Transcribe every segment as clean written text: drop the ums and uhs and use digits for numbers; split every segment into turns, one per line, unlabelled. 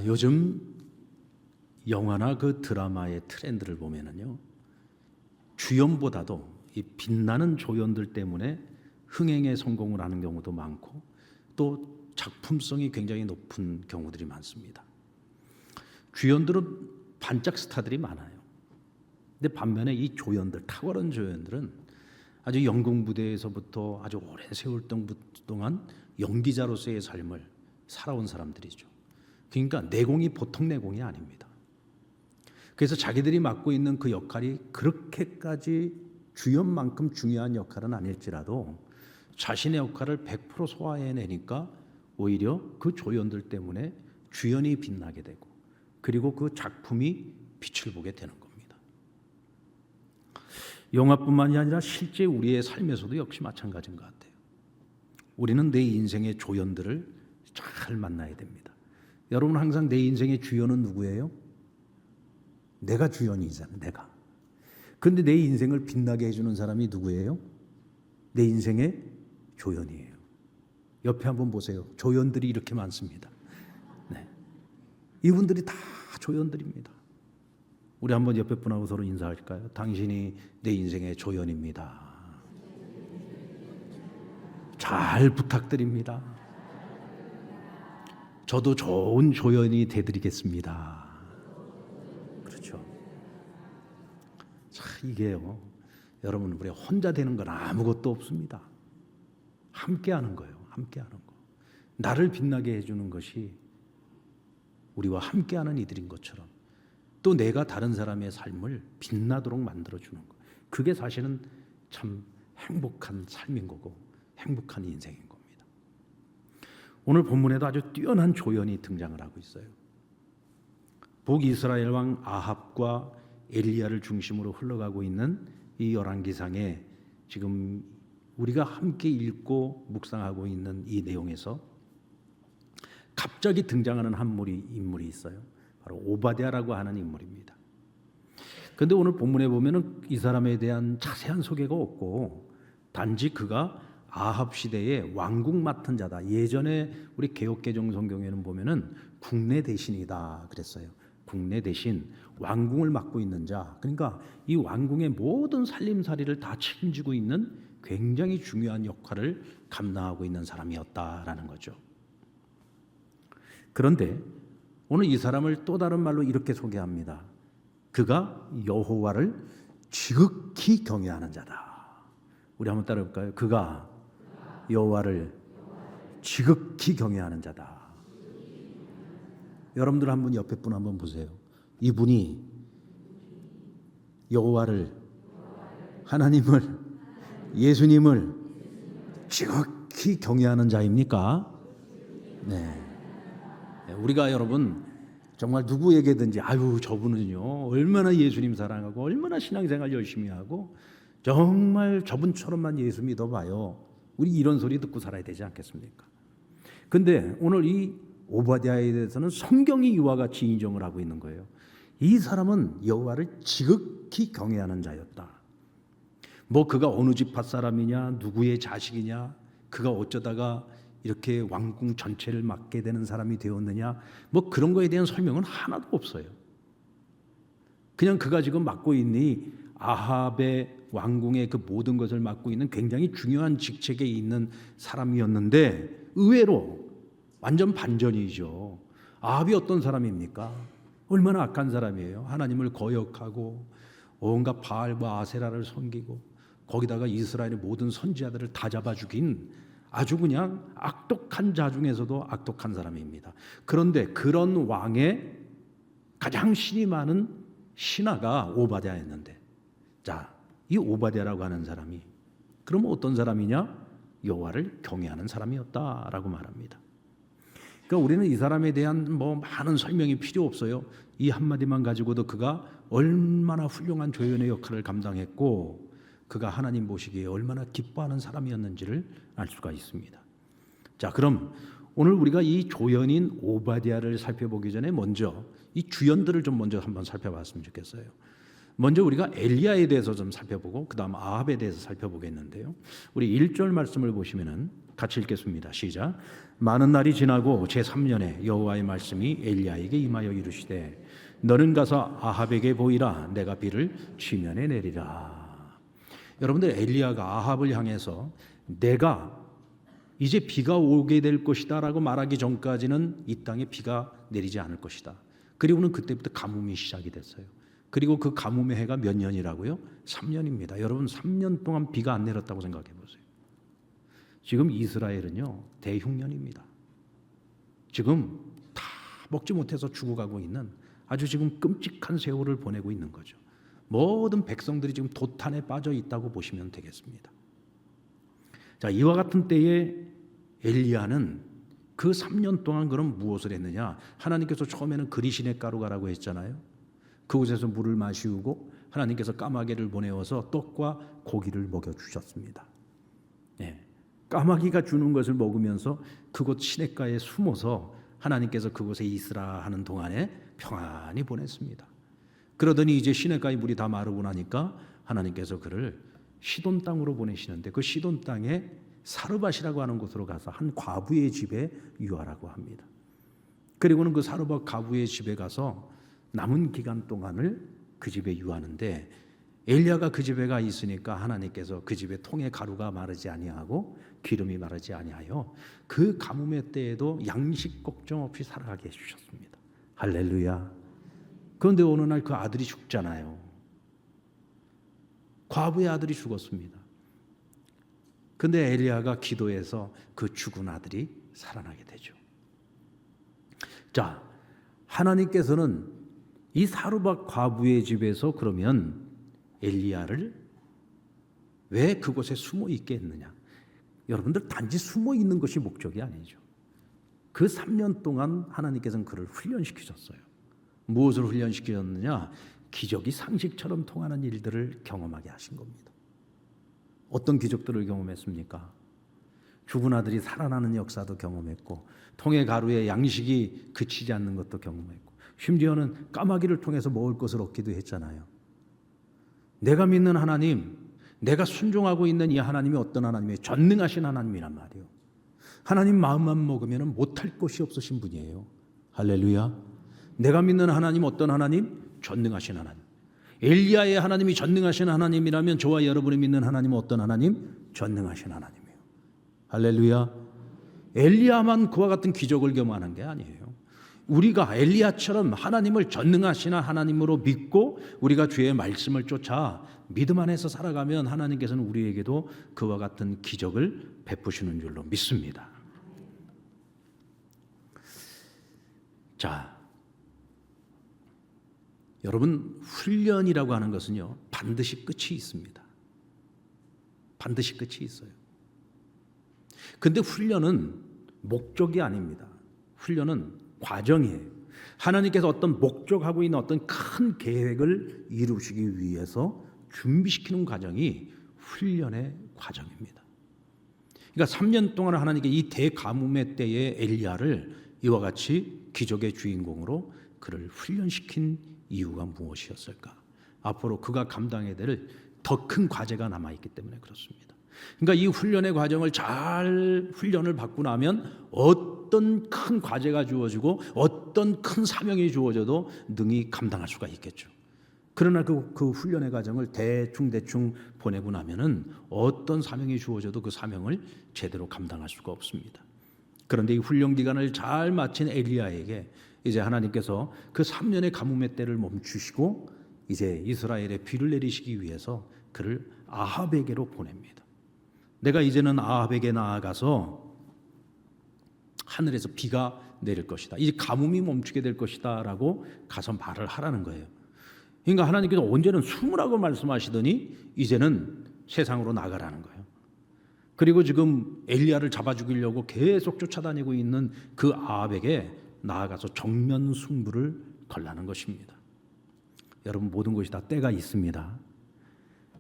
요즘 영화나 그 드라마의 트렌드를 보면은요, 주연보다도 이 빛나는 조연들 때문에 흥행에 성공을 하는 경우도 많고 또 작품성이 굉장히 높은 경우들이 많습니다. 주연들은 반짝 스타들이 많아요. 근데 반면에 이 조연들, 탁월한 조연들은 아주 연극 무대에서부터 아주 오랜 세월 동안 연기자로서의 삶을 살아온 사람들이죠. 그러니까 내공이 보통 내공이 아닙니다. 그래서 자기들이 맡고 있는 그 역할이 그렇게까지 주연만큼 중요한 역할은 아닐지라도 자신의 역할을 100% 소화해내니까 오히려 그 조연들 때문에 주연이 빛나게 되고 그리고 그 작품이 빛을 보게 되는 겁니다. 영화뿐만이 아니라 실제 우리의 삶에서도 역시 마찬가지인 것 같아요. 우리는 내 인생의 조연들을 잘 만나야 됩니다. 여러분 항상 내 인생의 주연은 누구예요? 내가 주연이잖아요. 내가. 그런데 내 인생을 빛나게 해주는 사람이 누구예요? 내 인생의 조연이에요. 옆에 한번 보세요. 조연들이 이렇게 많습니다. 네. 이분들이 다 조연들입니다. 우리 한번 옆에 분하고 서로 인사할까요? 당신이 내 인생의 조연입니다. 잘 부탁드립니다. 저도 좋은 조연이 되드리겠습니다. 그렇죠. 자, 이게요, 여러분, 우리 혼자 되는 건 아무것도 없습니다. 함께하는 거예요. 함께하는 거. 나를 빛나게 해주는 것이 우리와 함께하는 이들인 것처럼 또 내가 다른 사람의 삶을 빛나도록 만들어주는 거. 그게 사실은 참 행복한 삶인 거고 행복한 인생인 겁니다. 오늘 본문에도 아주 뛰어난 조연이 등장을 하고 있어요. 북이스라엘 왕 아합과 엘리야를 중심으로 흘러가고 있는 이 열왕기상에 지금 우리가 함께 읽고 묵상하고 있는 이 내용에서 갑자기 등장하는 인물이 있어요. 바로 오바댜라고 하는 인물입니다. 그런데 오늘 본문에 보면은 이 사람에 대한 자세한 소개가 없고 단지 그가 아합 시대의 왕궁 맡은 자다. 예전에 우리 개역개정 성경에는 보면은 국내 대신이다 그랬어요. 국내 대신 왕궁을 맡고 있는 자. 그러니까 이 왕궁의 모든 살림살이를 다 책임지고 있는 굉장히 중요한 역할을 감당하고 있는 사람이었다라는 거죠. 그런데 오늘 이 사람을 또 다른 말로 이렇게 소개합니다. 그가 여호와를 지극히 경외하는 자다. 우리 한번 따라해볼까요? 그가 여호와를 지극히 경외하는 자다. 여러분들 한번 옆에 분 한번 보세요. 이분이 여호와를, 하나님을, 예수님을 지극히 경외하는 자입니까? 네. 우리가 여러분 정말 누구에게든지 아유 저분은요 얼마나 예수님 사랑하고 얼마나 신앙생활 열심히 하고 정말 저분처럼만 예수 믿어봐요. 우리 이런 소리 듣고 살아야 되지 않겠습니까? 근데 오늘 이 오바댜에 대해서는 성경이 이와 같이 인정을 하고 있는 거예요. 이 사람은 여호와를 지극히 경외하는 자였다. 뭐 그가 어느 지파 사람이냐, 누구의 자식이냐, 그가 어쩌다가 이렇게 왕궁 전체를 맡게 되는 사람이 되었느냐, 뭐 그런 거에 대한 설명은 하나도 없어요. 그냥 그가 지금 맡고 있는 아합의 왕궁의 그 모든 것을 맡고 있는 굉장히 중요한 직책에 있는 사람이었는데 의외로 완전 반전이죠. 아합이 어떤 사람입니까? 얼마나 악한 사람이에요. 하나님을 거역하고 온갖 바알과 아세라를 섬기고 거기다가 이스라엘의 모든 선지자들을 다 잡아 죽인 아주 그냥 악독한 자 중에서도 악독한 사람입니다. 그런데 그런 왕의 가장 신이 많은 신하가 오바댜였는데, 자, 이 오바댜라고 하는 사람이 그럼 어떤 사람이냐? 여호와를 경외하는 사람이었다라고 말합니다. 그러니까 우리는 이 사람에 대한 뭐 많은 설명이 필요 없어요. 이 한마디만 가지고도 그가 얼마나 훌륭한 조연의 역할을 감당했고 그가 하나님 보시기에 얼마나 기뻐하는 사람이었는지를 알 수가 있습니다. 자, 그럼 오늘 우리가 이 조연인 오바댜를 살펴보기 전에 먼저 이 주연들을 좀 먼저 한번 살펴봤으면 좋겠어요. 먼저 우리가 엘리야에 대해서 좀 살펴보고 그 다음 아합에 대해서 살펴보겠는데요. 우리 1절 말씀을 보시면은 같이 읽겠습니다. 시작. 많은 날이 지나고 제3년에 여호와의 말씀이 엘리야에게 임하여 이르시되 너는 가서 아합에게 보이라. 내가 비를 지면에 내리라. 여러분들, 엘리야가 아합을 향해서 내가 이제 비가 오게 될 것이다 라고 말하기 전까지는 이 땅에 비가 내리지 않을 것이다. 그리고는 그때부터 가뭄이 시작이 됐어요. 그리고 그 가뭄의 해가 몇 년이라고요? 3년입니다. 여러분, 3년 동안 비가 안 내렸다고 생각해 보세요. 지금 이스라엘은요, 대흉년입니다. 지금 다 먹지 못해서 죽어가고 있는 아주 지금 끔찍한 세월을 보내고 있는 거죠. 모든 백성들이 지금 도탄에 빠져 있다고 보시면 되겠습니다. 자, 이와 같은 때에 엘리야는 그 3년 동안 그럼 무엇을 했느냐? 하나님께서 처음에는 그리시네 가루 가라고 했잖아요. 그곳에서 물을 마시우고 하나님께서 까마귀를 보내어서 떡과 고기를 먹여주셨습니다. 네. 까마귀가 주는 것을 먹으면서 그곳 시냇가에 숨어서 하나님께서 그곳에 있으라 하는 동안에 평안히 보냈습니다. 그러더니 이제 시냇가의 물이 다 마르고 나니까 하나님께서 그를 시돈 땅으로 보내시는데 그 시돈 땅에 사르밧이라고 하는 곳으로 가서 한 과부의 집에 유하라고 합니다. 그리고는 그 사르밧 과부의 집에 가서 남은 기간 동안을 그 집에 유하는데 엘리야가 그 집에 가 있으니까 하나님께서 그 집에 통에 가루가 마르지 아니하고 기름이 마르지 아니하여 그 가뭄의 때에도 양식 걱정 없이 살아가게 해주셨습니다. 할렐루야. 그런데 어느 날 그 아들이 죽잖아요. 과부의 아들이 죽었습니다. 근데 엘리야가 기도해서 그 죽은 아들이 살아나게 되죠. 자, 하나님께서는 이 사르밧 과부의 집에서 그러면 엘리야를 왜 그곳에 숨어 있게 했느냐? 여러분들, 단지 숨어 있는 것이 목적이 아니죠. 그 3년 동안 하나님께서는 그를 훈련시키셨어요. 무엇을 훈련시키셨느냐? 기적이 상식처럼 통하는 일들을 경험하게 하신 겁니다. 어떤 기적들을 경험했습니까? 죽은 아들이 살아나는 역사도 경험했고, 통의 가루에 양식이 그치지 않는 것도 경험했고, 심지어는 까마귀를 통해서 먹을 것을 얻기도 했잖아요. 내가 믿는 하나님, 내가 순종하고 있는 이 하나님이 어떤 하나님이에요? 전능하신 하나님이란 말이에요. 하나님 마음만 먹으면 못할 것이 없으신 분이에요. 할렐루야. 내가 믿는 하나님 어떤 하나님? 전능하신 하나님. 엘리야의 하나님이 전능하신 하나님이라면 저와 여러분이 믿는 하나님은 어떤 하나님? 전능하신 하나님이에요. 할렐루야. 엘리야만 그와 같은 기적을 경험하는 게 아니에요. 우리가 엘리야처럼 하나님을 전능하신 하나님으로 믿고 우리가 주의 말씀을 쫓아 믿음 안에서 살아가면 하나님께서는 우리에게도 그와 같은 기적을 베푸시는 줄로 믿습니다. 자, 여러분, 훈련이라고 하는 것은요, 반드시 끝이 있습니다. 반드시 끝이 있어요. 근데 훈련은 목적이 아닙니다. 훈련은 과정이에요. 하나님께서 어떤 목적하고 있는 어떤 큰 계획을 이루시기 위해서 준비시키는 과정이 훈련의 과정입니다. 그러니까 3년 동안 하나님께 이 대가뭄의 때에 엘리야를 이와 같이 기적의 주인공으로 그를 훈련시킨 이유가 무엇이었을까? 앞으로 그가 감당해야 될 더 큰 과제가 남아있기 때문에 그렇습니다. 그러니까 이 훈련의 과정을 잘 훈련을 받고 나면 어떤 큰 과제가 주어지고 어떤 큰 사명이 주어져도 능히 감당할 수가 있겠죠. 그러나 그 훈련의 과정을 대충 보내고 나면은 어떤 사명이 주어져도 그 사명을 제대로 감당할 수가 없습니다. 그런데 이 훈련 기간을 잘 마친 엘리야에게 이제 하나님께서 그 3년의 가뭄의 때를 멈추시고 이제 이스라엘에 비를 내리시기 위해서 그를 아합에게로 보냅니다. 내가 이제는 아합에게 나아가서 하늘에서 비가 내릴 것이다. 이 가뭄이 멈추게 될 것이다 라고 가서 말을 하라는 거예요. 그러니까 하나님께서 언제는 숨으라고 말씀하시더니 이제는 세상으로 나가라는 거예요. 그리고 지금 엘리야를 잡아 죽이려고 계속 쫓아다니고 있는 그 아합에게 나아가서 정면 승부를 걸라는 것입니다. 여러분, 모든 것이 다 때가 있습니다.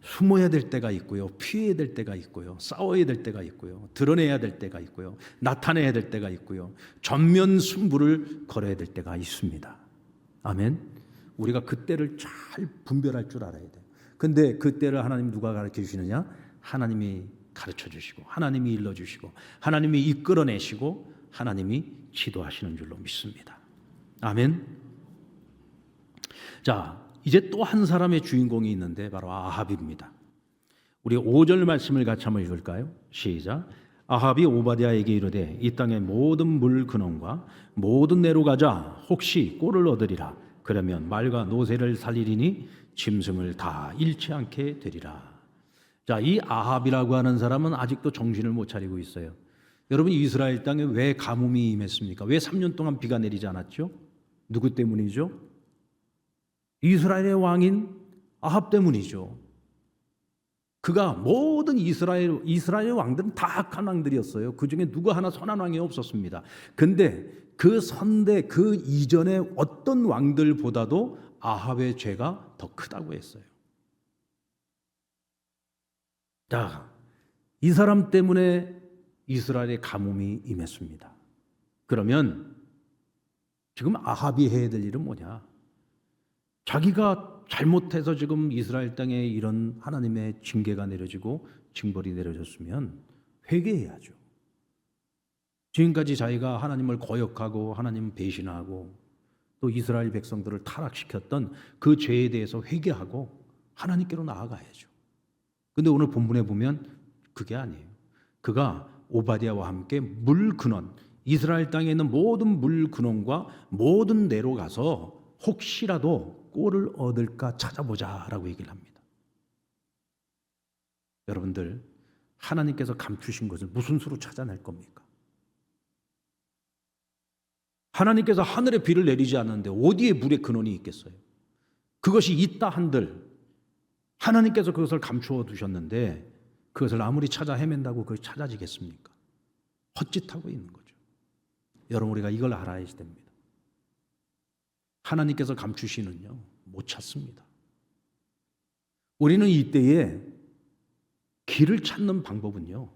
숨어야 될 때가 있고요, 피해야 될 때가 있고요, 싸워야 될 때가 있고요, 드러내야 될 때가 있고요, 나타내야 될 때가 있고요, 전면 승부를 걸어야 될 때가 있습니다. 아멘. 우리가 그 때를 잘 분별할 줄 알아야 돼요. 근데 그 때를 하나님 누가 가르쳐 주시느냐? 하나님이 가르쳐 주시고 하나님이 일러 주시고 하나님이 이끌어내시고 하나님이 지도하시는 줄로 믿습니다. 아멘. 자, 이제 또 한 사람의 주인공이 있는데 바로 아합입니다. 우리 5절 말씀을 같이 한번 읽을까요? 시작. 아합이 오바댜에게 이르되 이 땅의 모든 물 근원과 모든 내로 가자. 혹시 꼴을 얻으리라. 그러면 말과 노새를 살리리니 짐승을 다 잃지 않게 되리라. 자, 이 아합이라고 하는 사람은 아직도 정신을 못 차리고 있어요. 여러분, 이스라엘 땅에 왜 가뭄이 임했습니까? 왜 3년 동안 비가 내리지 않았죠? 누구 때문이죠? 이스라엘의 왕인 아합 때문이죠. 그가 모든 이스라엘 왕들은 다 악한 왕들이었어요. 그 중에 누구 하나 선한 왕이 없었습니다. 근데 그 선대 그 이전의 어떤 왕들보다도 아합의 죄가 더 크다고 했어요. 자, 이 사람 때문에 이스라엘의 가뭄이 임했습니다. 그러면 지금 아합이 해야 될 일은 뭐냐? 자기가 잘못해서 지금 이스라엘 땅에 이런 하나님의 징계가 내려지고 징벌이 내려졌으면 회개해야죠. 지금까지 자기가 하나님을 거역하고 하나님 배신하고 또 이스라엘 백성들을 타락시켰던 그 죄에 대해서 회개하고 하나님께로 나아가야죠. 근데 오늘 본문에 보면 그게 아니에요. 그가 오바댜와 함께 물 근원, 이스라엘 땅에 있는 모든 물 근원과 모든 내로 가서 혹시라도 꼴을 얻을까 찾아보자라고 얘기를 합니다. 여러분들, 하나님께서 감추신 것을 무슨 수로 찾아낼 겁니까? 하나님께서 하늘에 비를 내리지 않는데 어디에 물의 근원이 있겠어요? 그것이 있다 한들 하나님께서 그것을 감추어 두셨는데 그것을 아무리 찾아 헤맨다고 그것이 찾아지겠습니까? 헛짓하고 있는 거죠. 여러분, 우리가 이걸 알아야 됩니다. 하나님께서 감추시는요, 못 찾습니다. 우리는 이때에 길을 찾는 방법은요,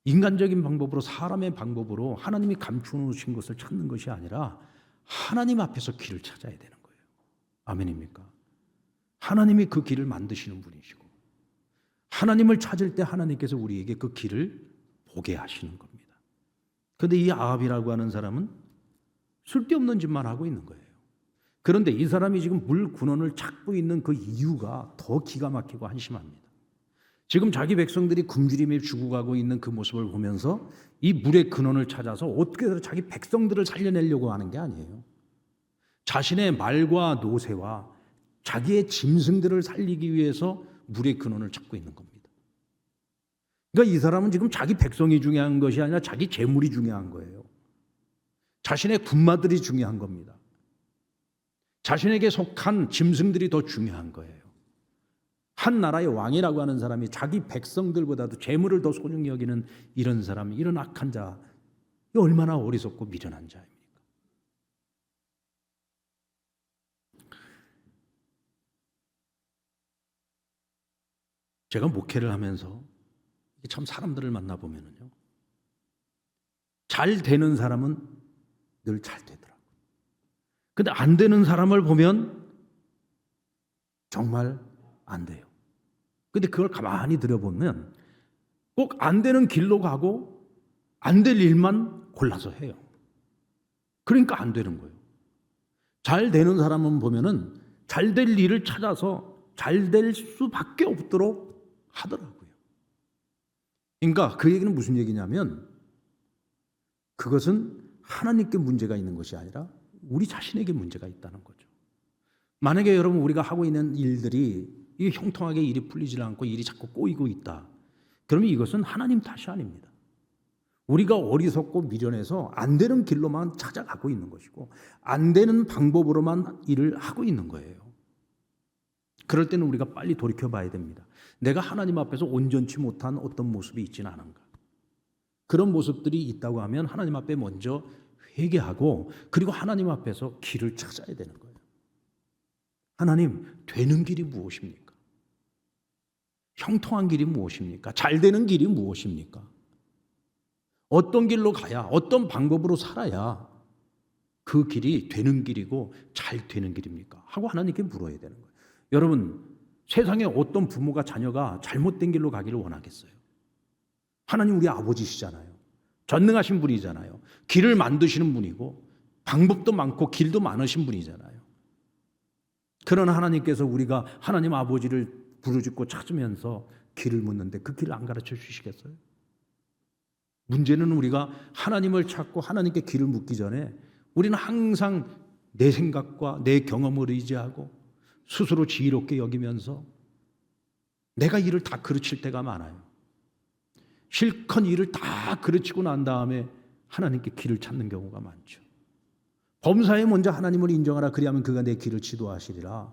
인간적인 방법으로, 사람의 방법으로 하나님이 감추어놓으신 것을 찾는 것이 아니라 하나님 앞에서 길을 찾아야 되는 거예요. 아멘입니까? 하나님이 그 길을 만드시는 분이시고 하나님을 찾을 때 하나님께서 우리에게 그 길을 보게 하시는 겁니다. 그런데 이 아합이라고 하는 사람은 쓸데없는 짓만 하고 있는 거예요. 그런데 이 사람이 지금 물 근원을 찾고 있는 그 이유가 더 기가 막히고 한심합니다. 지금 자기 백성들이 굶주림에 죽어가고 있는 그 모습을 보면서 이 물의 근원을 찾아서 어떻게든 자기 백성들을 살려내려고 하는 게 아니에요. 자신의 말과 노새와 자기의 짐승들을 살리기 위해서 물의 근원을 찾고 있는 겁니다. 그러니까 이 사람은 지금 자기 백성이 중요한 것이 아니라 자기 재물이 중요한 거예요. 자신의 군마들이 중요한 겁니다. 자신에게 속한 짐승들이 더 중요한 거예요. 한 나라의 왕이라고 하는 사람이 자기 백성들보다도 재물을 더 소중히 여기는 이런 사람, 이런 악한 자, 얼마나 어리석고 미련한 자입니까? 제가 목회를 하면서 참 사람들을 만나보면요, 잘 되는 사람은 늘 잘 되더라고요. 근데 안 되는 사람을 보면 정말 안 돼요. 근데 그걸 가만히 들여보면 꼭 안 되는 길로 가고 안 될 일만 골라서 해요. 그러니까 안 되는 거예요. 잘 되는 사람은 보면은 잘 될 일을 찾아서 잘 될 수밖에 없도록 하더라고요. 그러니까 그 얘기는 무슨 얘기냐면 그것은 하나님께 문제가 있는 것이 아니라 우리 자신에게 문제가 있다는 거죠. 만약에 여러분 우리가 하고 있는 일들이 이 형통하게 일이 풀리지 않고 일이 자꾸 꼬이고 있다. 그러면 이것은 하나님 탓이 아닙니다. 우리가 어리석고 미련해서 안 되는 길로만 찾아가고 있는 것이고 안 되는 방법으로만 일을 하고 있는 거예요. 그럴 때는 우리가 빨리 돌이켜봐야 됩니다. 내가 하나님 앞에서 온전치 못한 어떤 모습이 있지는 않은가. 그런 모습들이 있다고 하면 하나님 앞에 먼저 회개하고 그리고 하나님 앞에서 길을 찾아야 되는 거예요. 하나님, 되는 길이 무엇입니까? 형통한 길이 무엇입니까? 잘 되는 길이 무엇입니까? 어떤 길로 가야, 어떤 방법으로 살아야 그 길이 되는 길이고 잘 되는 길입니까? 하고 하나님께 물어야 되는 거예요. 여러분, 세상에 어떤 부모가 자녀가 잘못된 길로 가기를 원하겠어요? 하나님 우리 아버지시잖아요. 전능하신 분이잖아요. 길을 만드시는 분이고 방법도 많고 길도 많으신 분이잖아요. 그런 하나님께서 우리가 하나님 아버지를 부르짖고 찾으면서 길을 묻는데 그 길을 안 가르쳐 주시겠어요? 문제는 우리가 하나님을 찾고 하나님께 길을 묻기 전에 우리는 항상 내 생각과 내 경험을 의지하고 스스로 지혜롭게 여기면서 내가 일을 다 그르칠 때가 많아요. 실컷 일을 다 그르치고 난 다음에 하나님께 길을 찾는 경우가 많죠. 범사에 먼저 하나님을 인정하라. 그리하면 그가 내 길을 지도하시리라.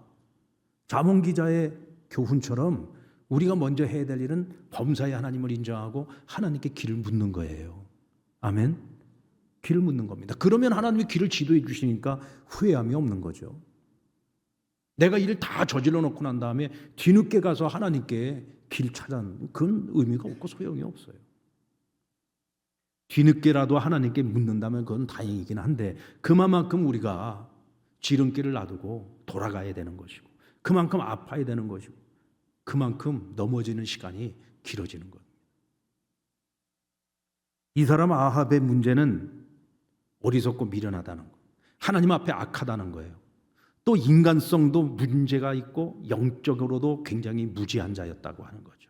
잠언 기자의 교훈처럼 우리가 먼저 해야 될 일은 범사에 하나님을 인정하고 하나님께 길을 묻는 거예요. 아멘. 길을 묻는 겁니다. 그러면 하나님이 길을 지도해 주시니까 후회함이 없는 거죠. 내가 일을 다 저질러 놓고 난 다음에 뒤늦게 가서 하나님께 길 찾아는 그건 의미가 없고 소용이 없어요. 뒤늦게라도 하나님께 묻는다면 그건 다행이긴 한데 그만큼 우리가 지름길을 놔두고 돌아가야 되는 것이고 그만큼 아파야 되는 것이고 그만큼 넘어지는 시간이 길어지는 것. 이 사람 아합의 문제는 어리석고 미련하다는 것, 하나님 앞에 악하다는 거예요. 또 인간성도 문제가 있고 영적으로도 굉장히 무지한 자였다고 하는 거죠.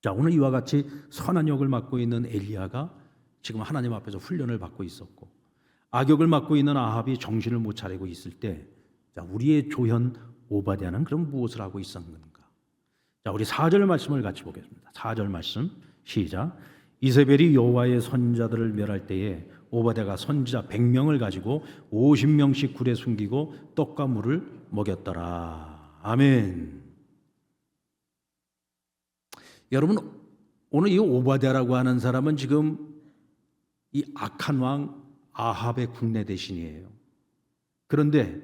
자, 오늘 이와 같이 선한 역을 맡고 있는 엘리야가 지금 하나님 앞에서 훈련을 받고 있었고 악역을 맡고 있는 아합이 정신을 못 차리고 있을 때 자, 우리의 조현 오바댜는 그럼 무엇을 하고 있었는가? 자, 우리 4절 말씀을 같이 보겠습니다. 4절 말씀 시작. 이세벨이 여호와의 선지자들을 멸할 때에 오바댜가 선지자 100명을 가지고 50명씩 굴에 숨기고 떡과 물을 먹였더라. 아멘. 여러분, 오늘 이 오바댜라고 하는 사람은 지금 이 악한 왕 아합의 국내 대신이에요. 그런데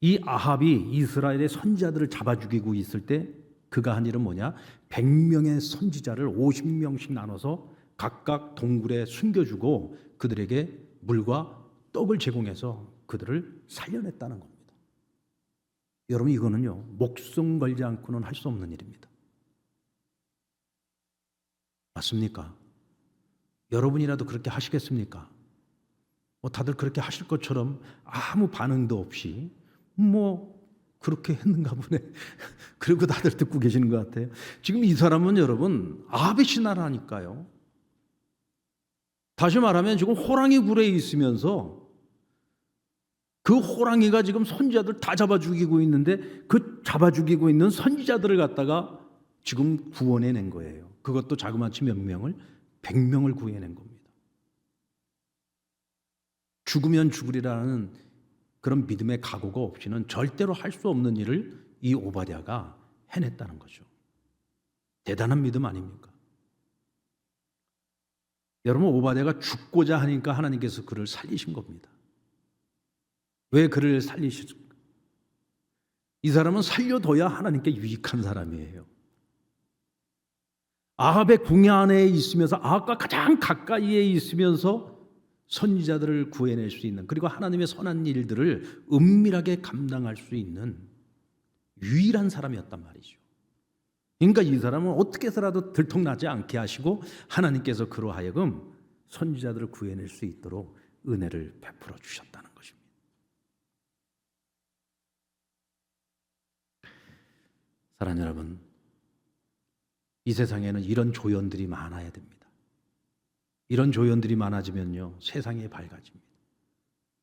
이 아합이 이스라엘의 선지자들을 잡아 죽이고 있을 때 그가 한 일은 뭐냐? 100명의 선지자를 50명씩 나눠서 각각 동굴에 숨겨주고 그들에게 물과 떡을 제공해서 그들을 살려냈다는 겁니다. 여러분, 이거는요 목숨 걸지 않고는 할 수 없는 일입니다. 맞습니까? 여러분이라도 그렇게 하시겠습니까? 다들 그렇게 하실 것처럼 아무 반응도 없이 그렇게 했는가 보네. 그리고 다들 듣고 계시는 것 같아요. 지금 이 사람은 여러분 아합의 신하라니까요. 다시 말하면 지금 호랑이 굴에 있으면서 그 호랑이가 지금 선지자들 다 잡아 죽이고 있는데 그 잡아 죽이고 있는 선지자들을 갖다가 지금 구원해낸 거예요. 그것도 자그마치 몇 명을 100명을 구해낸 겁니다. 죽으면 죽으리라는 그런 믿음의 각오가 없이는 절대로 할 수 없는 일을 이 오바댜가 해냈다는 거죠. 대단한 믿음 아닙니까? 여러분, 오바댜가 죽고자 하니까 하나님께서 그를 살리신 겁니다. 왜 그를 살리셨을까? 이 사람은 살려둬야 하나님께 유익한 사람이에요. 아합의 궁야 안에 있으면서 아합과 가장 가까이에 있으면서 선지자들을 구해낼 수 있는 그리고 하나님의 선한 일들을 은밀하게 감당할 수 있는 유일한 사람이었단 말이죠. 그러니까 이 사람은 어떻게 해서라도 들통나지 않게 하시고 하나님께서 그로 하여금 선지자들을 구해낼 수 있도록 은혜를 베풀어 주셨다는 것입니다. 사랑하는 여러분, 이 세상에는 이런 조연들이 많아야 됩니다. 이런 조연들이 많아지면요 세상이 밝아집니다.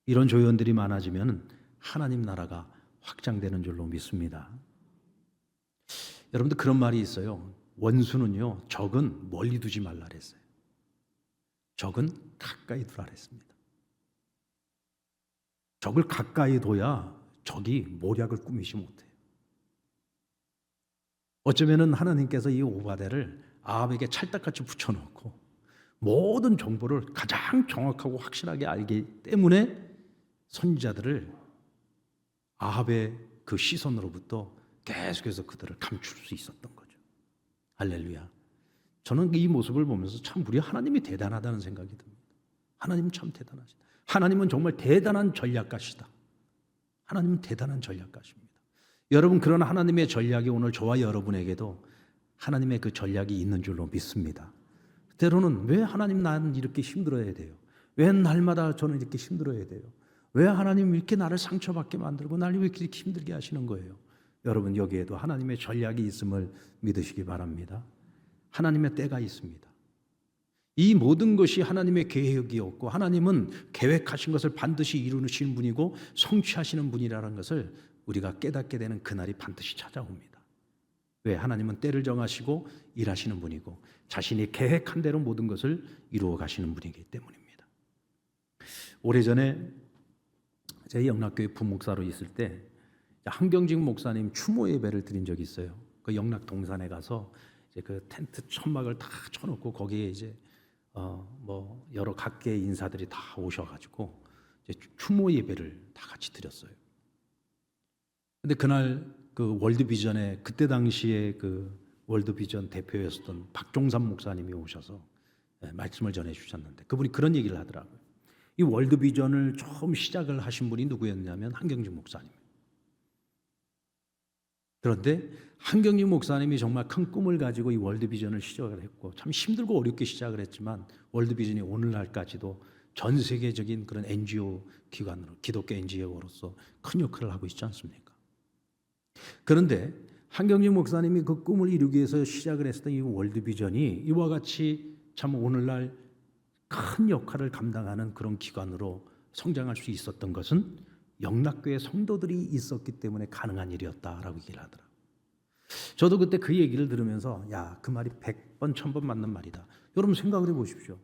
이런 조연들이 많아지면 하나님 나라가 확장되는 줄로 믿습니다. 여러분들 그런 말이 있어요. 원수는요 적은 멀리 두지 말라 그랬어요. 적은 가까이 두라 그랬습니다. 적을 가까이 둬야 적이 모략을 꾸미지 못해요. 어쩌면은 하나님께서 이 오바댜를 아합에게 찰떡같이 붙여놓고 모든 정보를 가장 정확하고 확실하게 알기 때문에 선지자들을 아합의 그 시선으로부터 계속해서 그들을 감출 수 있었던 거죠. 할렐루야. 저는 이 모습을 보면서 참 우리 하나님이 대단하다는 생각이 듭니다. 하나님 참 대단하시다. 하나님은 정말 대단한 전략가시다. 하나님은 대단한 전략가십니다. 여러분, 그런 하나님의 전략이 오늘 저와 여러분에게도 하나님의 그 전략이 있는 줄로 믿습니다. 때로는 왜 하나님 나는 이렇게 힘들어야 돼요? 왜 날마다 저는 이렇게 힘들어야 돼요? 왜 하나님 이렇게 나를 상처받게 만들고 나를 왜 이렇게 힘들게 하시는 거예요? 여러분, 여기에도 하나님의 전략이 있음을 믿으시기 바랍니다. 하나님의 때가 있습니다. 이 모든 것이 하나님의 계획이었고 하나님은 계획하신 것을 반드시 이루시는 분이고 성취하시는 분이라는 것을 우리가 깨닫게 되는 그날이 반드시 찾아옵니다. 왜? 하나님은 때를 정하시고 일하시는 분이고 자신이 계획한 대로 모든 것을 이루어 가시는 분이기 때문입니다. 오래전에 제 영락교회 부목사로 있을 때 한경직 목사님 추모 예배를 드린 적이 있어요. 그 영락 동산에 가서 이제 그 텐트 천막을 다 쳐놓고 거기에 이제 뭐 여러 각계의 인사들이 다 오셔가지고 이제 추모 예배를 다 같이 드렸어요. 근데 그날 그 월드비전에 그때 당시에 그 월드비전 대표였었던 박종삼 목사님이 오셔서 말씀을 전해 주셨는데 그분이 그런 얘기를 하더라고요. 이 월드비전을 처음 시작을 하신 분이 누구였냐면 한경직 목사님. 그런데 한경직 목사님이 정말 큰 꿈을 가지고 이 월드비전을 시작을 했고 참 힘들고 어렵게 시작을 했지만 월드비전이 오늘날까지도 전 세계적인 그런 NGO 기관으로 기독교 NGO로서 큰 역할을 하고 있지 않습니까? 그런데 한경직 목사님이 그 꿈을 이루기 위해서 시작을 했던 이 월드비전이 이와 같이 참 오늘날 큰 역할을 감당하는 그런 기관으로 성장할 수 있었던 것은 영락교회 성도들이 있었기 때문에 가능한 일이었다라고 얘기를 하더라고요. 저도 그때 그 얘기를 들으면서 야, 그 말이 100번 1000번 맞는 말이다. 여러분 생각을 해보십시오.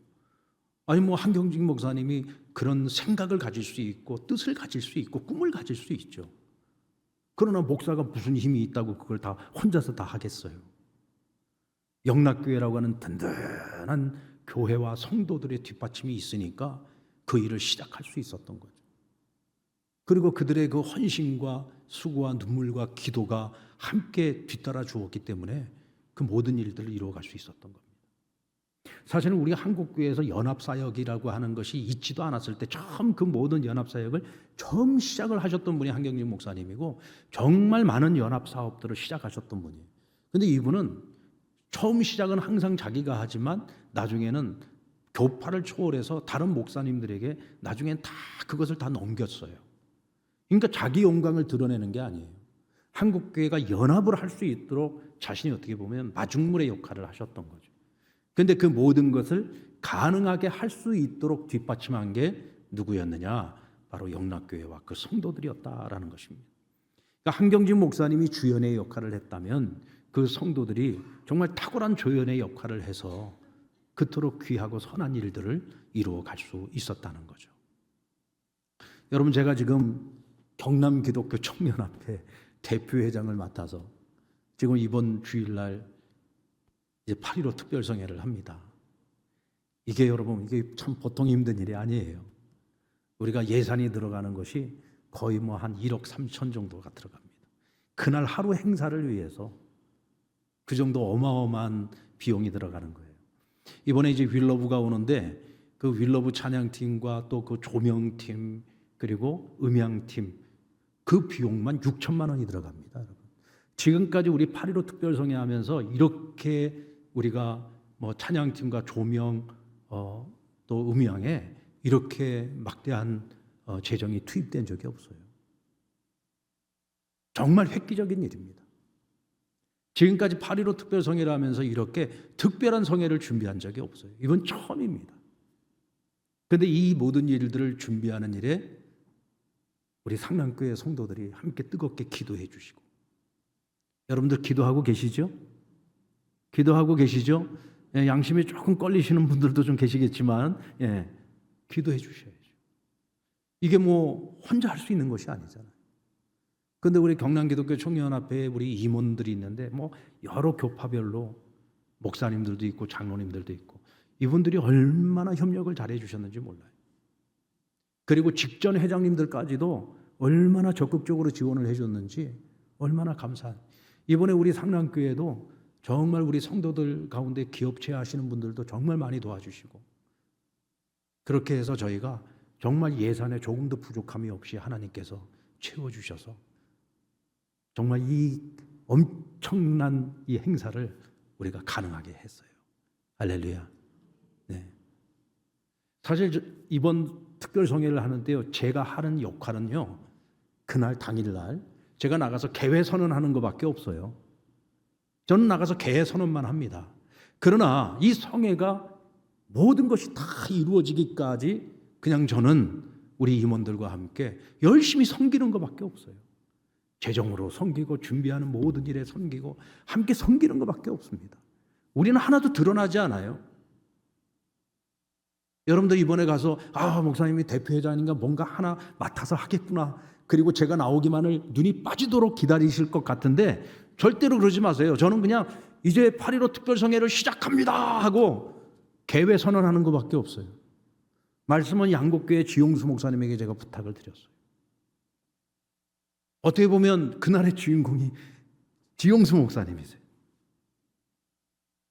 아니 뭐 한경직 목사님이 그런 생각을 가질 수 있고 뜻을 가질 수 있고 꿈을 가질 수 있죠. 그러나 목사가 무슨 힘이 있다고 그걸 다 혼자서 다 하겠어요. 영락교회라고 하는 든든한 교회와 성도들의 뒷받침이 있으니까 그 일을 시작할 수 있었던 거죠. 그리고 그들의 그 헌신과 수고와 눈물과 기도가 함께 뒤따라 주었기 때문에 그 모든 일들을 이루어갈 수 있었던 겁니다. 사실은 우리 한국교회에서 연합사역이라고 하는 것이 있지도 않았을 때 처음 그 모든 연합사역을 처음 시작을 하셨던 분이 한경직 목사님이고 정말 많은 연합사업들을 시작하셨던 분이에요. 그런데 이분은 처음 시작은 항상 자기가 하지만 나중에는 교파를 초월해서 다른 목사님들에게 나중엔 다 그것을 다 넘겼어요. 그러니까 자기 영광을 드러내는 게 아니에요. 한국교회가 연합을 할 수 있도록 자신이 어떻게 보면 마중물의 역할을 하셨던 거죠. 그런데 그 모든 것을 가능하게 할 수 있도록 뒷받침한 게 누구였느냐? 바로 영락교회와 그 성도들이었다라는 것입니다. 그러니까 한경직 목사님이 주연의 역할을 했다면 그 성도들이 정말 탁월한 조연의 역할을 해서 그토록 귀하고 선한 일들을 이루어 갈 수 있었다는 거죠. 여러분, 제가 지금 경남 기독교 청년합회 대표회장을 맡아서 지금 이번 주일날 이제 8.15 특별성회를 합니다. 이게 여러분 이게 참 보통 힘든 일이 아니에요. 우리가 예산이 들어가는 것이 거의 뭐 한 1억 3천 정도가 들어갑니다. 그날 하루 행사를 위해서 그 정도 어마어마한 비용이 들어가는 거예요. 이번에 이제 윌러브가 오는데 그 윌러브 찬양팀과 또 그 조명팀 그리고 음향팀 그 비용만 6천만 원이 들어갑니다. 여러분. 지금까지 우리 8.15 특별성회 하면서 이렇게 우리가 뭐 찬양팀과 조명 또 음향에 이렇게 막대한 재정이 투입된 적이 없어요. 정말 획기적인 일입니다. 지금까지 8.15 특별성회를 하면서 이렇게 특별한 성회를 준비한 적이 없어요. 이건 처음입니다. 그런데 이 모든 일들을 준비하는 일에 우리 상남교회 성도들이 함께 뜨겁게 기도해 주시고 여러분들 기도하고 계시죠? 기도하고 계시죠? 예, 양심이 조금 걸리시는 분들도 좀 계시겠지만 기도해 주셔야죠. 이게 뭐 혼자 할 수 있는 것이 아니잖아요. 그런데 우리 경남기독교 청년합회에 우리 임원들이 있는데 뭐 여러 교파별로 목사님들도 있고 장로님들도 있고 이분들이 얼마나 협력을 잘해 주셨는지 몰라요. 그리고 직전 회장님들까지도 얼마나 적극적으로 지원을 해줬는지 얼마나 감사한. 이번에 우리 상남교회도 정말 우리 성도들 가운데 기업체 하시는 분들도 정말 많이 도와주시고 그렇게 해서 저희가 정말 예산에 조금도 부족함이 없이 하나님께서 채워주셔서 정말 이 엄청난 이 행사를 우리가 가능하게 했어요. 할렐루야. 네. 사실 이번 특별성회를 하는데요, 제가 하는 역할은요, 그날 당일날 제가 나가서 개회 선언하는 것밖에 없어요. 저는 나가서 개회 선언만 합니다. 그러나 이 성회가 모든 것이 다 이루어지기까지 그냥 저는 우리 임원들과 함께 열심히 섬기는 것밖에 없어요. 재정으로 섬기고 준비하는 모든 일에 섬기고 함께 섬기는 것밖에 없습니다. 우리는 하나도 드러나지 않아요. 여러분들 이번에 가서 목사님이 대표회장인가 뭔가 하나 맡아서 하겠구나, 그리고 제가 나오기만을 눈이 빠지도록 기다리실 것 같은데 절대로 그러지 마세요. 저는 그냥 이제 8.15 특별성회를 시작합니다 하고 개회 선언하는 것밖에 없어요. 말씀은 양곡교회 지용수 목사님에게 제가 부탁을 드렸어요. 어떻게 보면 그날의 주인공이 지용수 목사님이세요.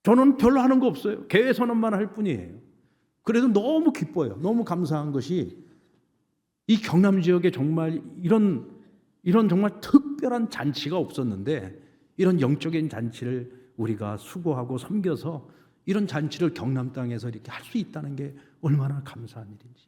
저는 별로 하는 거 없어요. 개회 선언만 할 뿐이에요. 그래도 너무 기뻐요. 너무 감사한 것이 이 경남 지역에 정말 이런 정말 특별한 잔치가 없었는데, 이런 영적인 잔치를 우리가 수고하고 섬겨서 이런 잔치를 경남 땅에서 이렇게 할 수 있다는 게 얼마나 감사한 일인지.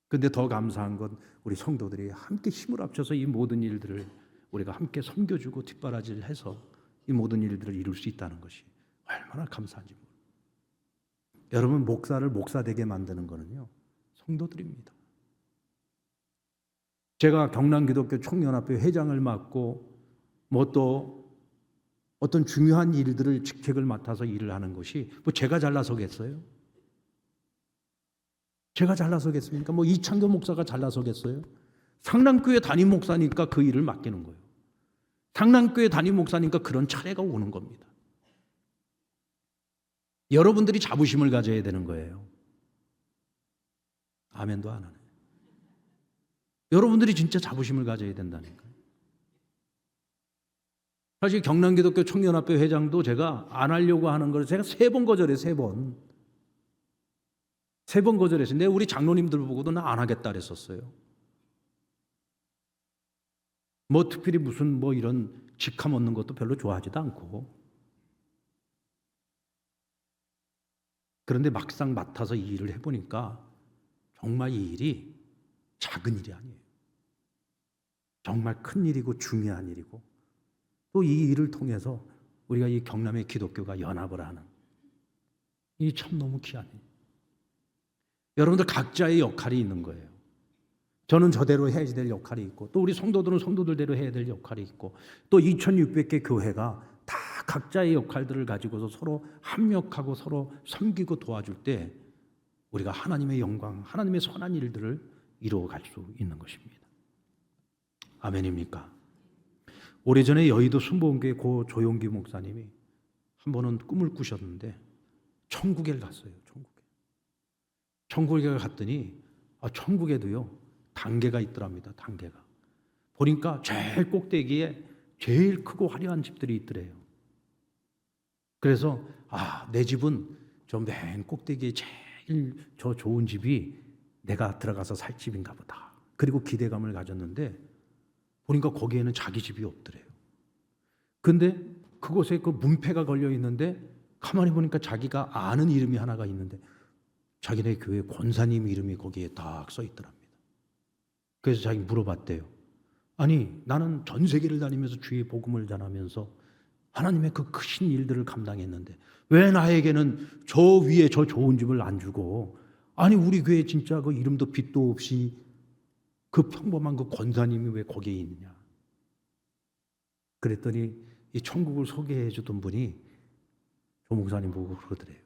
그런데 더 감사한 건 우리 성도들이 함께 힘을 합쳐서 이 모든 일들을 우리가 함께 섬겨주고 뒷바라지를 해서 이 모든 일들을 이룰 수 있다는 것이 얼마나 감사한지 모릅니다. 여러분, 목사를 목사되게 만드는 거는요, 성도들입니다. 제가 경남기독교 총연합회 회장을 맡고 또 어떤 중요한 일들을 직책을 맡아서 일을 하는 것이 제가 잘나서겠어요? 제가 잘나서겠습니까? 이창교 목사가 잘나서겠어요? 상남교회 담임 목사니까 그 일을 맡기는 거예요. 상남교회 담임 목사니까 그런 차례가 오는 겁니다. 여러분들이 자부심을 가져야 되는 거예요. 아멘도 안 하네. 여러분들이 진짜 자부심을 가져야 된다니까요. 사실 경남기독교 총연합회 회장도 제가 안 하려고 하는 걸 제가 3번 거절해요. 3번 거절했어요. 근데 우리 장로님들 보고도 나 안 하겠다 그랬었어요. 특별히 무슨 이런 직함 얻는 것도 별로 좋아하지도 않고. 그런데 막상 맡아서 이 일을 해보니까 정말 이 일이 작은 일이 아니에요. 정말 큰 일이고 중요한 일이고, 또 이 일을 통해서 우리가 이 경남의 기독교가 연합을 하는, 이 참 너무 귀한 일. 여러분들 각자의 역할이 있는 거예요. 저는 저대로 해야 될 역할이 있고, 또 우리 성도들은 성도들대로 해야 될 역할이 있고, 또 2600개 교회가 다 각자의 역할들을 가지고서 서로 합력하고 서로 섬기고 도와줄 때 우리가 하나님의 영광, 하나님의 선한 일들을 이루어갈 수 있는 것입니다. 아멘입니까? 오래전에 여의도 순복음교회 고 조용기 목사님이 한 번은 꿈을 꾸셨는데 천국에 갔어요. 천국에 갔더니 천국에도요 단계가 있더랍니다. 단계가. 보니까 제일 꼭대기에 제일 크고 화려한 집들이 있더래요. 그래서 내 집은 저 맨 꼭대기에 제일 저 좋은 집이 내가 들어가서 살 집인가 보다. 그리고 기대감을 가졌는데 보니까 거기에는 자기 집이 없더래요. 근데 그곳에 그 문패가 걸려 있는데 가만히 보니까 자기가 아는 이름이 하나가 있는데 자기네 교회 권사님 이름이 거기에 딱 써 있더랍니다. 그래서 자기 물어봤대요. 아니, 나는 전 세계를 다니면서 주의 복음을 전하면서 하나님의 그 크신 일들을 감당했는데 왜 나에게는 저 위에 저 좋은 집을 안 주고, 아니 우리 교회 진짜 그 이름도 빛도 없이 그 평범한 그 권사님이 왜 거기에 있느냐. 그랬더니 이 천국을 소개해 주던 분이 조 목사님 보고 그러더래요.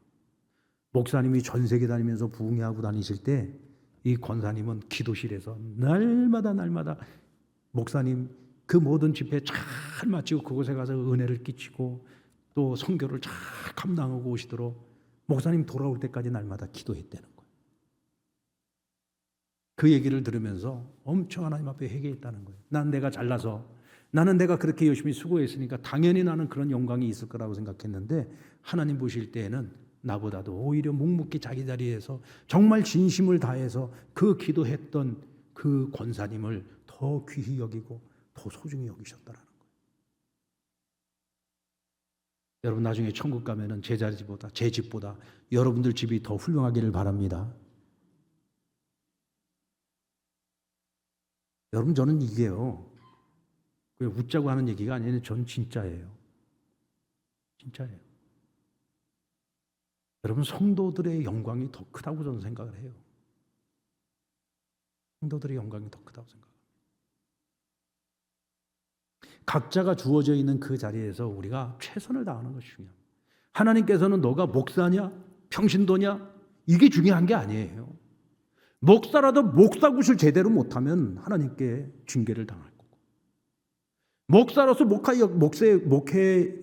목사님이 전 세계 다니면서 부흥회하고 다니실 때 이 권사님은 기도실에서 날마다 목사님 그 모든 집회 잘 마치고 그곳에 가서 은혜를 끼치고 또 선교를 잘 감당하고 오시도록 목사님 돌아올 때까지 날마다 기도했다는 거예요. 그 얘기를 들으면서 엄청 하나님 앞에 회개했다는 거예요. 난 내가 잘나서, 나는 내가 그렇게 열심히 수고했으니까 당연히 나는 그런 영광이 있을 거라고 생각했는데 하나님 보실 때에는 나보다도 오히려 묵묵히 자기 자리에서 정말 진심을 다해서 그 기도했던 그 권사님을 더 귀히 여기고 더 소중히 여기셨다라는 거예요. 여러분 나중에 천국 가면은 제 자리보다 제 집보다 여러분들 집이 더 훌륭하기를 바랍니다. 여러분 저는 이게요, 그냥 웃자고 하는 얘기가 아니에요. 전 진짜예요. 진짜예요. 여러분 성도들의 영광이 더 크다고 저는 생각을 해요. 성도들의 영광이 더 크다고 생각합니다. 각자가 주어져 있는 그 자리에서 우리가 최선을 다하는 것이 중요합니다. 하나님께서는 너가 목사냐 평신도냐 이게 중요한 게 아니에요. 목사라도 목사굿을 제대로 못하면 하나님께 징계를 당할 거고, 목사로서 목회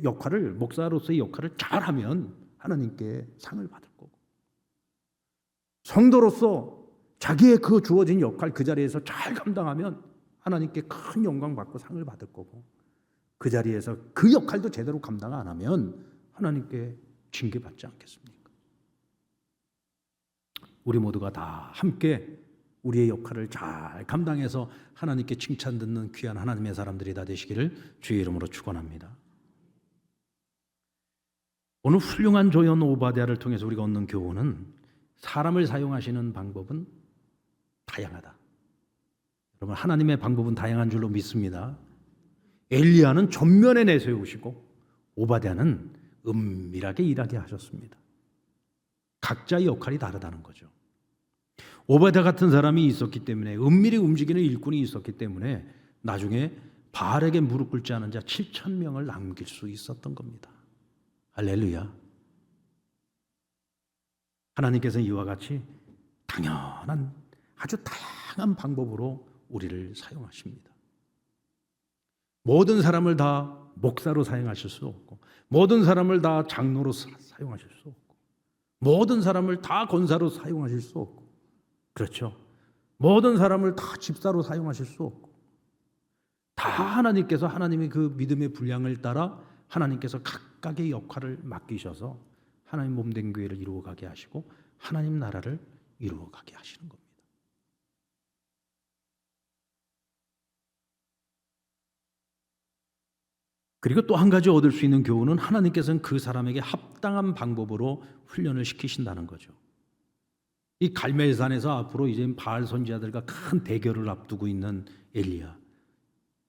역할을, 목사로서의 역할을 잘하면 하나님께 상을 받을 거고, 성도로서 자기의 그 주어진 역할 그 자리에서 잘 감당하면 하나님께 큰 영광 받고 상을 받을 거고, 그 자리에서 그 역할도 제대로 감당 안 하면 하나님께 징계받지 않겠습니까? 우리 모두가 다 함께 우리의 역할을 잘 감당해서 하나님께 칭찬 듣는 귀한 하나님의 사람들이 다 되시기를 주의 이름으로 축원합니다. 오늘 훌륭한 조연 오바댜를 통해서 우리가 얻는 교훈은 사람을 사용하시는 방법은 다양하다. 여러분 하나님의 방법은 다양한 줄로 믿습니다. 엘리야는 전면에 내세우시고 오바댜는 은밀하게 일하게 하셨습니다. 각자의 역할이 다르다는 거죠. 오바댜 같은 사람이 있었기 때문에, 은밀히 움직이는 일꾼이 있었기 때문에 나중에 바알에게 무릎 꿇지 않은 자 7,000명을 남길 수 있었던 겁니다. 할렐루야. 하나님께서는 이와 같이 당연한 아주 다양한 방법으로 우리를 사용하십니다. 모든 사람을 다 목사로 사용하실 수 없고, 모든 사람을 다 장로로 사용하실 수 없고, 모든 사람을 다 권사로 사용하실 수 없고, 그렇죠. 모든 사람을 다 집사로 사용하실 수 없고, 다 하나님께서 하나님의 그 믿음의 분량을 따라 하나님께서 각각의 역할을 맡기셔서 하나님 몸된 교회를 이루어가게 하시고 하나님 나라를 이루어가게 하시는 겁니다. 그리고 또 한 가지 얻을 수 있는 교훈은 하나님께서는 그 사람에게 합당한 방법으로 훈련을 시키신다는 거죠. 이 갈멜산에서 앞으로 이제 바알 선지자들과 큰 대결을 앞두고 있는 엘리야.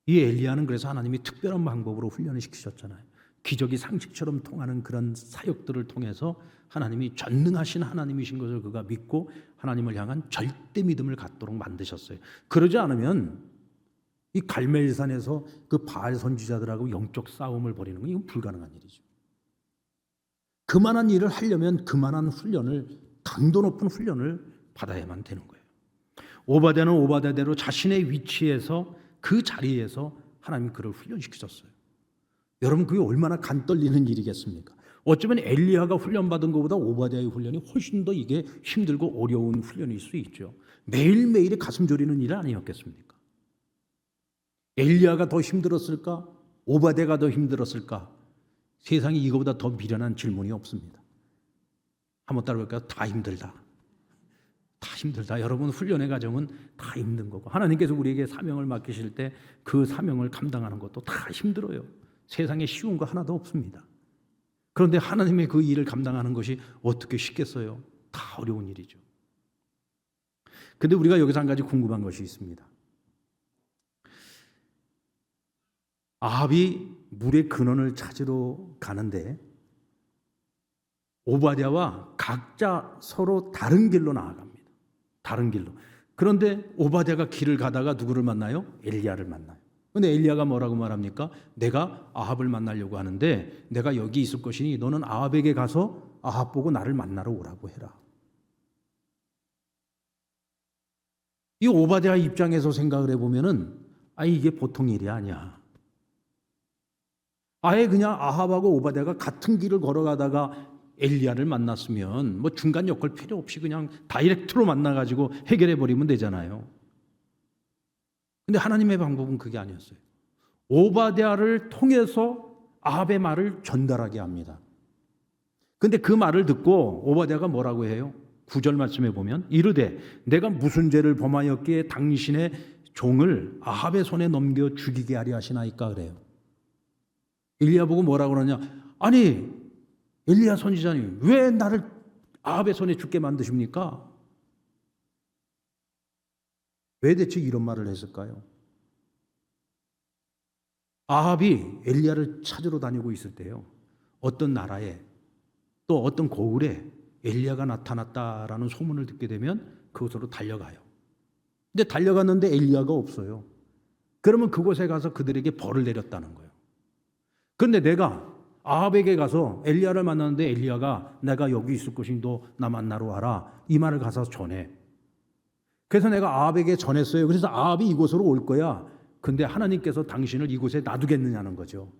이 엘리야는 그래서 하나님이 특별한 방법으로 훈련을 시키셨잖아요. 기적이 상식처럼 통하는 그런 사역들을 통해서 하나님이 전능하신 하나님이신 것을 그가 믿고 하나님을 향한 절대 믿음을 갖도록 만드셨어요. 그러지 않으면 이 갈멜산에서 그 바알 선지자들하고 영적 싸움을 벌이는 건 이건 불가능한 일이죠. 그만한 일을 하려면 그만한 훈련을, 강도 높은 훈련을 받아야만 되는 거예요. 오바댜는 오바댜대로 자신의 위치에서 그 자리에서 하나님이 그를 훈련시키셨어요. 여러분 그게 얼마나 간 떨리는 일이겠습니까? 어쩌면 엘리야가 훈련받은 것보다 오바댜의 훈련이 훨씬 더 이게 힘들고 어려운 훈련일 수 있죠. 매일매일의 가슴 졸이는 일은 아니었겠습니까? 엘리야가 더 힘들었을까? 오바댜가 더 힘들었을까? 세상에 이거보다 더 미련한 질문이 없습니다. 한번 따라볼까요? 다 힘들다. 다 힘들다. 여러분 훈련의 과정은 다 힘든 거고, 하나님께서 우리에게 사명을 맡기실 때 그 사명을 감당하는 것도 다 힘들어요. 세상에 쉬운 거 하나도 없습니다. 그런데 하나님의 그 일을 감당하는 것이 어떻게 쉽겠어요? 다 어려운 일이죠. 그런데 우리가 여기서 한 가지 궁금한 것이 있습니다. 아합이 물의 근원을 찾으러 가는데 오바댜와 각자 서로 다른 길로 나아갑니다. 다른 길로. 그런데 오바댜가 길을 가다가 누구를 만나요? 엘리야를 만나요. 그런데 엘리야가 뭐라고 말합니까? 내가 아합을 만나려고 하는데 내가 여기 있을 것이니 너는 아합에게 가서 아합 보고 나를 만나러 오라고 해라. 이 오바댜 입장에서 생각을 해보면은 이게 보통 일이 아니야. 아예 그냥 아합하고 오바댜가 같은 길을 걸어가다가 엘리야를 만났으면 뭐 중간 역할 필요 없이 그냥 다이렉트로 만나가지고 해결해 버리면 되잖아요. 근데 하나님의 방법은 그게 아니었어요. 오바댜를 통해서 아합의 말을 전달하게 합니다. 근데 그 말을 듣고 오바댜가 뭐라고 해요? 9절 말씀에 보면 이르되 내가 무슨 죄를 범하였기에 당신의 종을 아합의 손에 넘겨 죽이게 하려 하시나이까 그래요. 엘리야 보고 뭐라고 그러냐? 아니 엘리야 선지자님 왜 나를 아합의 손에 죽게 만드십니까? 왜 대체 이런 말을 했을까요? 아합이 엘리야를 찾으러 다니고 있을 때요. 어떤 나라에 또 어떤 고을에 엘리야가 나타났다라는 소문을 듣게 되면 그곳으로 달려가요. 근데 달려갔는데 엘리야가 없어요. 그러면 그곳에 가서 그들에게 벌을 내렸다는 거예요. 그런데 내가 아합에게 가서 엘리야를 만났는데 엘리야가 내가 여기 있을 것이니 너 나 만나러 와라. 이 말을 가서 전해. 그래서 내가 아합에게 전했어요. 그래서 아합이 이곳으로 올 거야. 근데 하나님께서 당신을 이곳에 놔두겠느냐는 거죠.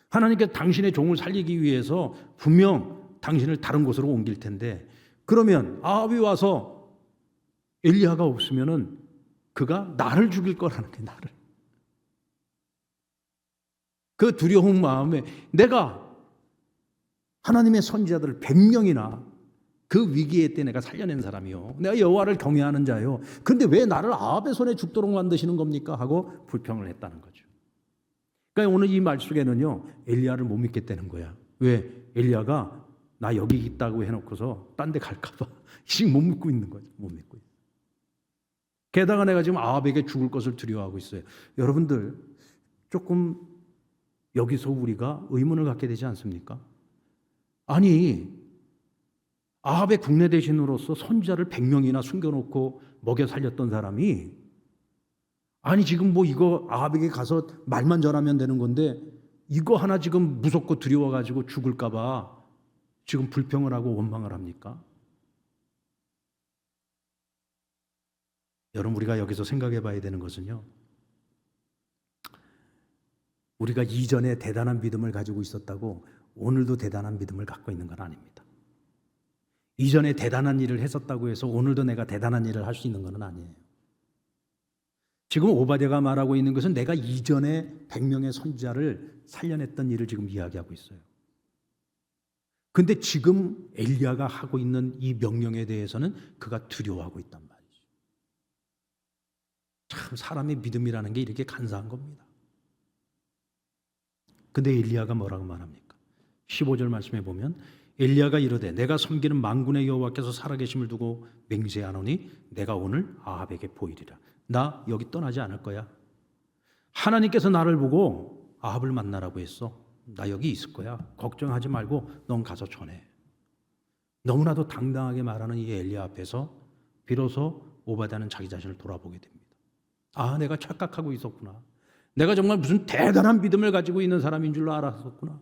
하나님께서 당신의 종을 살리기 위해서 분명 당신을 다른 곳으로 옮길 텐데 그러면 아합이 와서 엘리야가 없으면은 그가 나를 죽일 거라는 게 나를. 그 두려운 마음에 내가 하나님의 선지자들을 100명이나 그 위기에 때 내가 살려낸 사람이요. 내가 여호와를 경외하는 자요. 근데 왜 나를 아합의 손에 죽도록 만드시는 겁니까? 하고 불평을 했다는 거죠. 그러니까 오늘 이 말 속에는요. 엘리야를 못 믿겠다는 거야. 왜? 엘리야가 나 여기 있다고 해놓고서 딴 데 갈까 봐 지금 못 믿고 있는 거죠. 못 믿고 있어요. 게다가 내가 지금 아합에게 죽을 것을 두려워하고 있어요. 여러분들 조금 여기서 우리가 의문을 갖게 되지 않습니까? 아니 아합의 국내 대신으로서 선지자를 100명이나 숨겨놓고 먹여 살렸던 사람이 아니 지금 뭐 이거 아합에게 가서 말만 전하면 되는 건데 이거 하나 지금 무섭고 두려워가지고 죽을까 봐 지금 불평을 하고 원망을 합니까? 여러분 우리가 여기서 생각해 봐야 되는 것은요. 우리가 이전에 대단한 믿음을 가지고 있었다고 오늘도 대단한 믿음을 갖고 있는 건 아닙니다. 이전에 대단한 일을 했었다고 해서 오늘도 내가 대단한 일을 할 수 있는 건 아니에요. 지금 오바댜가 말하고 있는 것은 내가 이전에 100명의 선지자를 살려냈던 일을 지금 이야기하고 있어요. 근데 지금 엘리야가 하고 있는 이 명령에 대해서는 그가 두려워하고 있단 말이죠. 참 사람의 믿음이라는 게 이렇게 간사한 겁니다. 근데 엘리야가 뭐라고 말합니까? 15절 말씀에 보면 엘리야가 이르되 내가 섬기는 만군의 여호와께서 살아계심을 두고 맹세하노니 내가 오늘 아합에게 보이리라. 나 여기 떠나지 않을 거야. 하나님께서 나를 보고 아합을 만나라고 했어. 나 여기 있을 거야. 걱정하지 말고 넌 가서 전해. 너무나도 당당하게 말하는 이 엘리야 앞에서 비로소 오바댜는 자기 자신을 돌아보게 됩니다. 아, 내가 착각하고 있었구나. 내가 정말 무슨 대단한 믿음을 가지고 있는 사람인 줄로 알았었구나.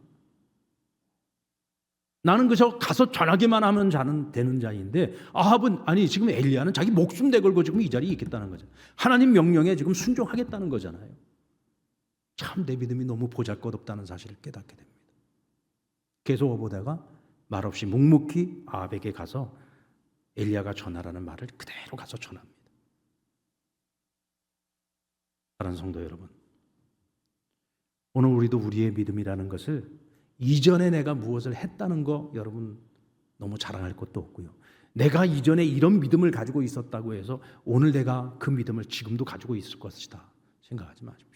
나는 그저 가서 전하기만 하면 자는 되는 자인데 아합은 아니 지금 엘리야는 자기 목숨 내걸고 지금 이 자리에 있겠다는 거죠. 하나님 명령에 지금 순종하겠다는 거잖아요. 참 내 믿음이 너무 보잘것없다는 사실을 깨닫게 됩니다. 계속 오보다가 말없이 묵묵히 아합에게 가서 엘리야가 전하라는 말을 그대로 가서 전합니다. 사랑하는 성도 여러분, 오늘 우리도 우리의 믿음이라는 것을 이전에 내가 무엇을 했다는 거 여러분 너무 자랑할 것도 없고요. 내가 이전에 이런 믿음을 가지고 있었다고 해서 오늘 내가 그 믿음을 지금도 가지고 있을 것이다 생각하지 마십시오.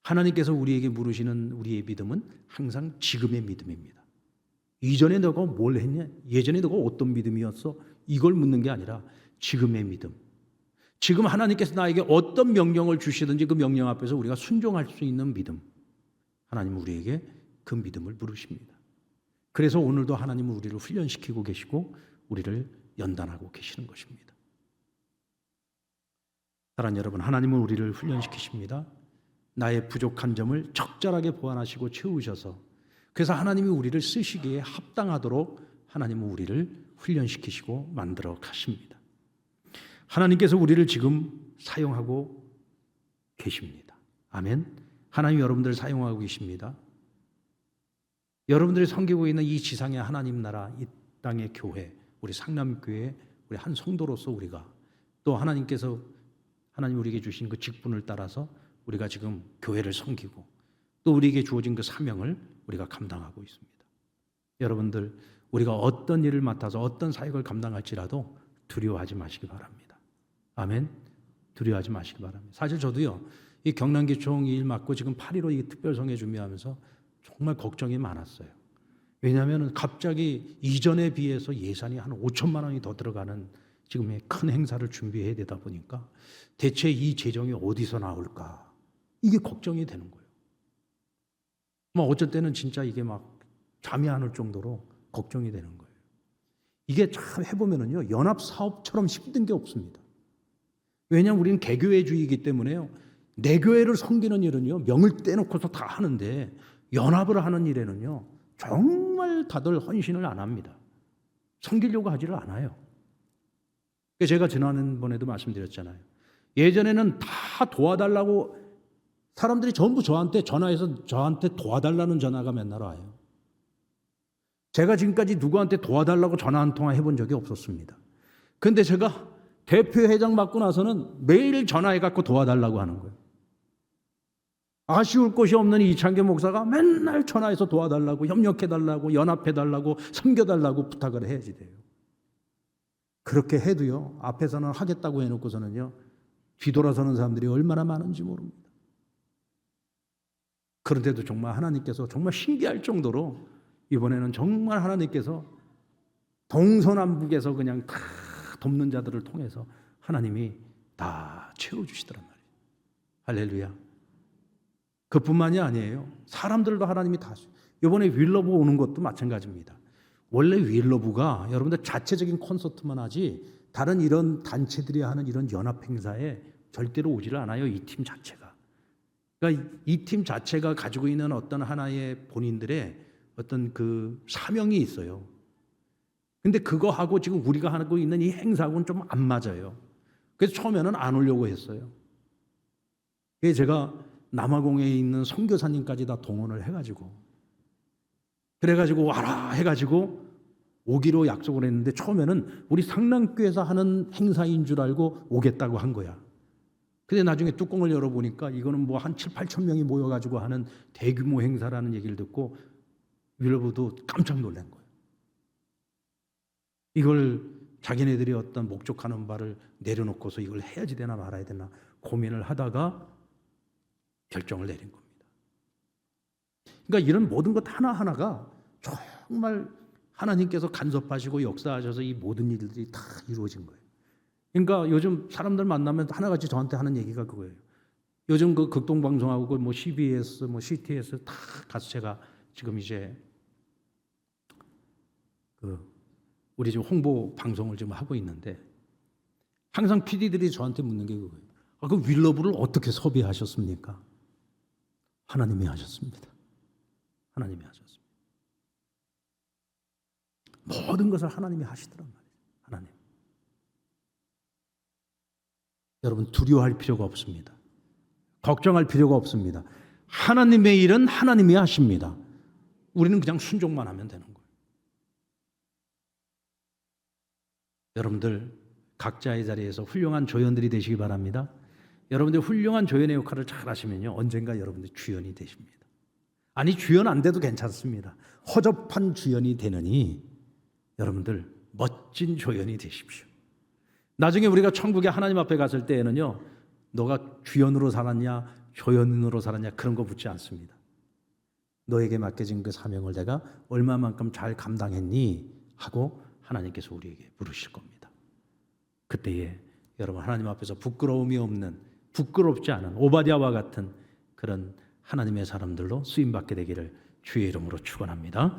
하나님께서 우리에게 물으시는 우리의 믿음은 항상 지금의 믿음입니다. 이전에 너가 뭘 했냐? 예전에 너가 어떤 믿음이었어? 이걸 묻는 게 아니라 지금의 믿음. 지금 하나님께서 나에게 어떤 명령을 주시든지 그 명령 앞에서 우리가 순종할 수 있는 믿음. 하나님은 우리에게 그 믿음을 물으십니다. 그래서 오늘도 하나님은 우리를 훈련시키고 계시고 우리를 연단하고 계시는 것입니다. 사랑하는 여러분, 하나님은 우리를 훈련시키십니다. 나의 부족한 점을 적절하게 보완하시고 채우셔서 그래서 하나님이 우리를 쓰시기에 합당하도록 하나님은 우리를 훈련시키시고 만들어 가십니다. 하나님께서 우리를 지금 사용하고 계십니다. 아멘. 하나님 여러분들을 사용하고 계십니다. 여러분들이 섬기고 있는 이 지상의 하나님 나라, 이 땅의 교회, 우리 상남교회, 우리 한 성도로서 우리가 또 하나님께서 하나님 우리에게 주신 그 직분을 따라서 우리가 지금 교회를 섬기고 또 우리에게 주어진 그 사명을 우리가 감당하고 있습니다. 여러분들 우리가 어떤 일을 맡아서 어떤 사역을 감당할지라도 두려워하지 마시기 바랍니다. 아멘. 두려워하지 마시기 바랍니다. 사실 저도요, 이 경남기총 일 맡고 지금 8.15 이 특별성회 준비하면서 정말 걱정이 많았어요. 왜냐하면 갑자기 이전에 비해서 예산이 한 5천만 원이 더 들어가는 지금의 큰 행사를 준비해야 되다 보니까 대체 이 재정이 어디서 나올까? 이게 걱정이 되는 거예요. 어쩔 때는 진짜 이게 막 잠이 안 올 정도로 걱정이 되는 거예요. 이게 참 해보면은요, 연합사업처럼 힘든 게 없습니다. 왜냐하면 우리는 개교회주의이기 때문에요, 내 교회를 섬기는 일은요, 명을 떼놓고서 다 하는데 연합을 하는 일에는요, 정말 다들 헌신을 안 합니다. 섬기려고 하지를 않아요. 제가 지난번에도 말씀드렸잖아요. 예전에는 다 도와달라고 사람들이 전부 저한테 전화해서 저한테 도와달라는 전화가 맨날 와요. 제가 지금까지 누구한테 도와달라고 전화 한 통화 해본 적이 없었습니다. 그런데 제가 대표 회장 맡고 나서는 매일 전화해갖고 도와달라고 하는 거예요. 아쉬울 것이 없는 이창규 목사가 맨날 전화해서 도와달라고, 협력해달라고, 연합해달라고, 섬겨달라고 부탁을 해야지 돼요. 그렇게 해도요, 앞에서는 하겠다고 해놓고서는요, 뒤돌아서는 사람들이 얼마나 많은지 모릅니다. 그런데도 정말 하나님께서 정말 신기할 정도로 이번에는 정말 하나님께서 동서남북에서 그냥 다 돕는 자들을 통해서 하나님이 다 채워주시더란 말이에요. 할렐루야. 그뿐만이 아니에요. 사람들도 하나님이 다. 이번에 윌러브 오는 것도 마찬가지입니다. 원래 윌러브가 여러분들 자체적인 콘서트만 하지 다른 이런 단체들이 하는 이런 연합 행사에 절대로 오지를 않아요. 이 팀 자체가. 그러니까 이 팀 자체가 가지고 있는 어떤 하나의 본인들의 어떤 그 사명이 있어요. 근데 그거하고 지금 우리가 하고 있는 이 행사하고는 좀 안 맞아요. 그래서 처음에는 안 오려고 했어요. 그래서 제가 남아공에 있는 선교사님까지 다 동원을 해가지고, 그래가지고 와라 해가지고 오기로 약속을 했는데 처음에는 우리 상남교에서 하는 행사인 줄 알고 오겠다고 한 거야. 근데 나중에 뚜껑을 열어보니까 이거는 뭐 한 7, 8천 명이 모여가지고 하는 대규모 행사라는 얘기를 듣고 윌러브도 깜짝 놀란 거예요. 이걸 자기네들이 어떤 목적하는 바를 내려놓고서 이걸 해야지 되나 말아야 되나 고민을 하다가 결정을 내린 겁니다. 그러니까 이런 모든 것 하나하나가 정말 하나님께서 간섭하시고 역사하셔서 이 모든 일들이 다 이루어진 거예요. 그러니까 요즘 사람들 만나면 하나같이 저한테 하는 얘기가 그거예요. 요즘 그 극동방송하고 뭐 CBS, 뭐 CTS 다 가서 제가 지금 이제 우리 지금 홍보 방송을 지금 하고 있는데 항상 PD들이 저한테 묻는 게 그거예요. 그 윌러브를 어떻게 섭외하셨습니까? 하나님이 하셨습니다. 하나님이 하셨습니다. 모든 것을 하나님이 하시더란 말이에요. 하나님. 여러분 두려워할 필요가 없습니다. 걱정할 필요가 없습니다. 하나님의 일은 하나님이 하십니다. 우리는 그냥 순종만 하면 되는 거예요. 여러분들 각자의 자리에서 훌륭한 조연들이 되시기 바랍니다. 여러분들 훌륭한 조연의 역할을 잘 하시면요, 언젠가 여러분들 주연이 되십니다. 아니 주연 안 돼도 괜찮습니다. 허접한 주연이 되느니 여러분들 멋진 조연이 되십시오. 나중에 우리가 천국에 하나님 앞에 갔을 때에는요, 너가 주연으로 살았냐 조연으로 살았냐 그런 거 묻지 않습니다. 너에게 맡겨진 그 사명을 내가 얼마만큼 잘 감당했니 하고 하나님께서 우리에게 물으실 겁니다. 그때에 여러분 하나님 앞에서 부끄러움이 없는, 부끄럽지 않은 오바댜와 같은 그런 하나님의 사람들로 쓰임받게 되기를 주의 이름으로 축원합니다.